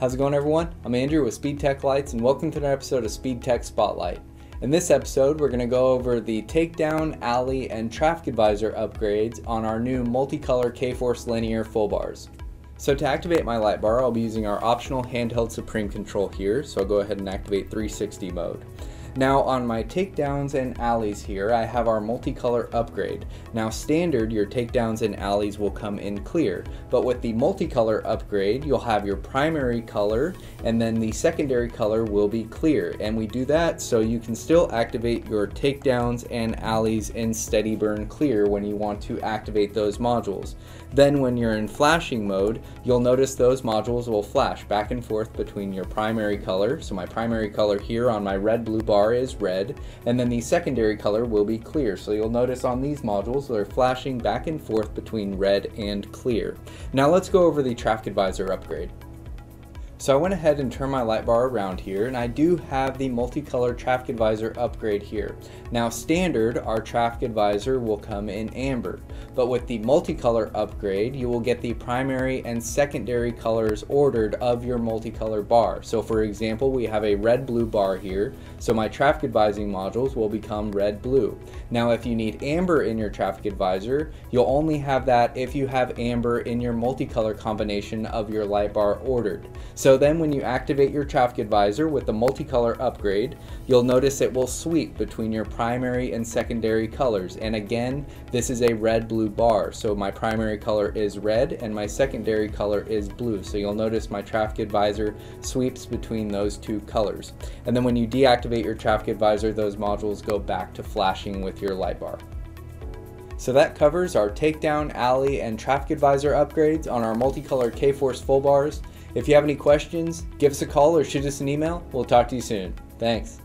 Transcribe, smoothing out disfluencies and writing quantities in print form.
How's it going, everyone? I'm Andrew with SpeedTech Lights, and welcome to another episode of SpeedTech SpotLight. In this episode, we're going to go over the takedown, alley, and traffic advisor upgrades on our new MultiColor K-Force Linear Full Bars. So to activate my light bar, I'll be using our optional handheld Supreme control here, so I'll go ahead and activate 360 mode. Now on my takedowns and alleys here, I have our MultiColor Upgrade. Now standard, your takedowns and alleys will come in clear, but with the MultiColor Upgrade, you'll have your primary color and then the secondary color will be clear. And we do that so you can still activate your takedowns and alleys in steady burn clear when you want to activate those modules. Then when you're in flashing mode, you'll notice those modules will flash back and forth between your primary color. So my primary color here on my red-blue bar is red, and then the secondary color will be clear. So you'll notice on these modules they're flashing back and forth between red and clear. Now let's go over the traffic advisor upgrade. So I went ahead and turned my light bar around here, and I do have the MultiColor Traffic Advisor upgrade here. Now standard, our traffic advisor will come in amber, but with the MultiColor upgrade, you will get the primary and secondary colors ordered of your MultiColor bar. So for example, we have a red-blue bar here, so my traffic advising modules will become red-blue. Now if you need amber in your traffic advisor, you'll only have that if you have amber in your multicolor combination of your light bar ordered. So then when you activate your traffic advisor with the MultiColor upgrade, you'll notice it will sweep between your primary and secondary colors. And again, this is a red-blue bar. So my primary color is red and my secondary color is blue. So you'll notice my traffic advisor sweeps between those two colors. And then when you deactivate your traffic advisor, those modules go back to flashing with your light bar. So that covers our takedown, alley, and traffic advisor upgrades on our MultiColor K-Force Full Bars. If you have any questions, give us a call or shoot us an email. We'll talk to you soon. Thanks.